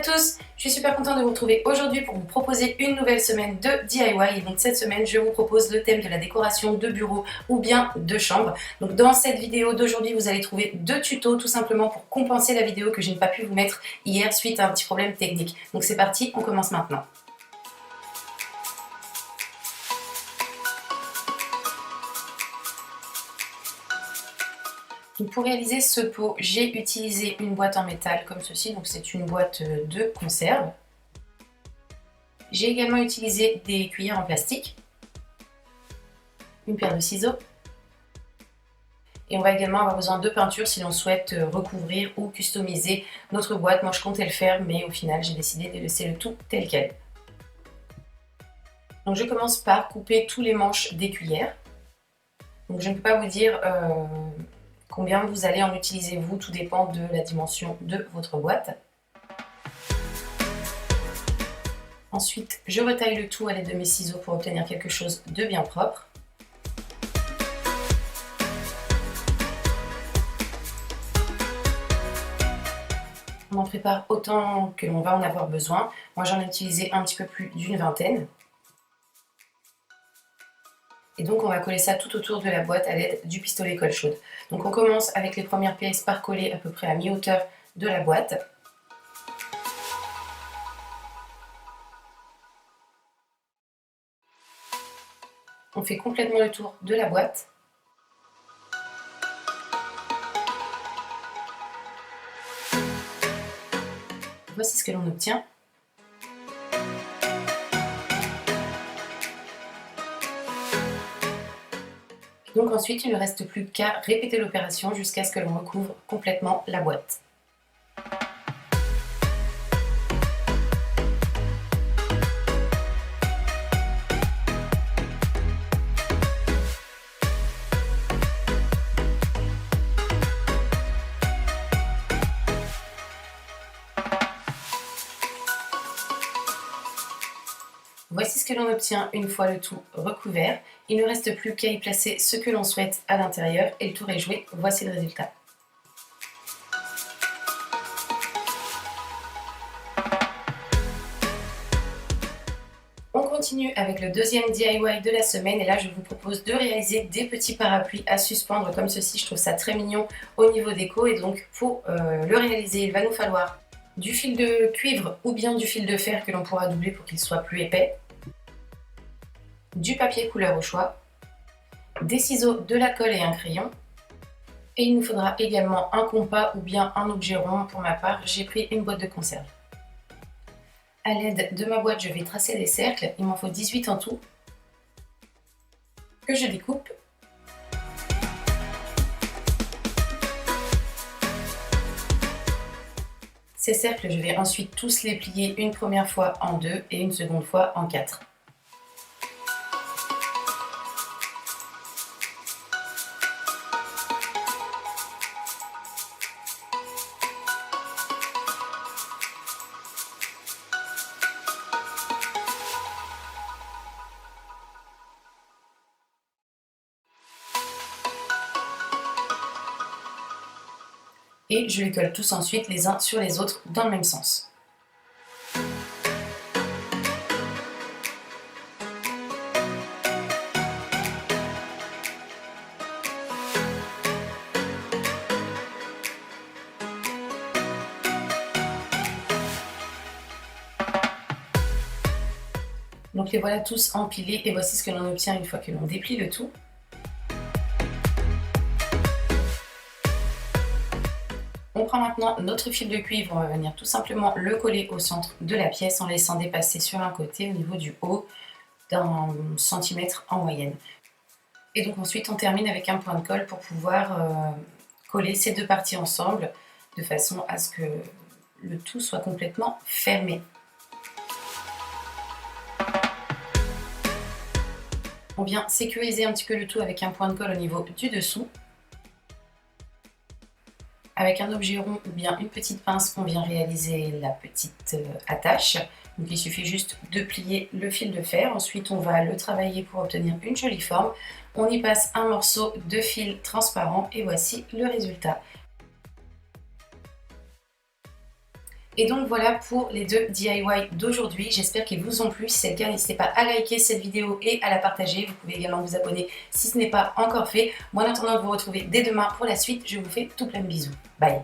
à tous, je suis super contente de vous retrouver aujourd'hui pour vous proposer une nouvelle semaine de DIY. Et donc cette semaine, je vous propose le thème de la décoration de bureau ou bien de chambre. Donc dans cette vidéo d'aujourd'hui, vous allez trouver 2 tutos tout simplement pour compenser la vidéo que je n'ai pas pu vous mettre hier suite à un petit problème technique. Donc c'est parti, on commence maintenant. Donc pour réaliser ce pot, j'ai utilisé une boîte en métal comme ceci, donc c'est une boîte de conserve. J'ai également utilisé des cuillères en plastique, une paire de ciseaux, et on va également avoir besoin de peinture si l'on souhaite recouvrir ou customiser notre boîte. Moi je comptais le faire, mais au final j'ai décidé de laisser le tout tel quel. Donc je commence par couper tous les manches des cuillères. Donc je ne peux pas vous dire combien vous allez en utiliser vous, tout dépend de la dimension de votre boîte. Ensuite, je retaille le tout à l'aide de mes ciseaux pour obtenir quelque chose de bien propre. On en prépare autant que l'on va en avoir besoin. Moi j'en ai utilisé un petit peu plus d'une vingtaine. Et donc on va coller ça tout autour de la boîte à l'aide du pistolet colle chaude. Donc on commence avec les premières pièces par coller à peu près à mi-hauteur de la boîte. On fait complètement le tour de la boîte. Voici ce que l'on obtient. Donc ensuite, il ne reste plus qu'à répéter l'opération jusqu'à ce que l'on recouvre complètement la boîte. Voici ce que l'on obtient une fois le tout recouvert. Il ne reste plus qu'à y placer ce que l'on souhaite à l'intérieur et le tour est joué. Voici le résultat. On continue avec le deuxième DIY de la semaine et là je vous propose de réaliser des petits parapluies à suspendre comme ceci. Je trouve ça très mignon au niveau déco et donc pour le réaliser il va nous falloir du fil de cuivre ou bien du fil de fer que l'on pourra doubler pour qu'il soit plus épais, du papier couleur au choix, des ciseaux, de la colle et un crayon. Et il nous faudra également un compas ou bien un objet rond. Pour ma part, j'ai pris une boîte de conserve. A l'aide de ma boîte, je vais tracer des cercles. Il m'en faut 18 en tout, que je découpe. Ces cercles, je vais ensuite tous les plier une première fois en 2 et une seconde fois en 4. Et je les colle tous ensuite les uns sur les autres dans le même sens. Donc les voilà tous empilés et voici ce que l'on obtient une fois que l'on déplie le tout. On prend maintenant notre fil de cuivre, on va venir tout simplement le coller au centre de la pièce en laissant dépasser sur un côté au niveau du haut d'un centimètre en moyenne. Et donc ensuite on termine avec un point de colle pour pouvoir coller ces deux parties ensemble de façon à ce que le tout soit complètement fermé. On vient sécuriser un petit peu le tout avec un point de colle au niveau du dessous. Avec un objet rond ou bien une petite pince, on vient réaliser la petite attache. Donc il suffit juste de plier le fil de fer. Ensuite, on va le travailler pour obtenir une jolie forme. On y passe un morceau de fil transparent et voici le résultat. Et donc voilà pour les 2 DIY d'aujourd'hui, j'espère qu'ils vous ont plu. Si c'est le cas, n'hésitez pas à liker cette vidéo et à la partager. Vous pouvez également vous abonner si ce n'est pas encore fait. Moi en attendant de vous retrouver dès demain pour la suite, je vous fais tout plein de bisous. Bye!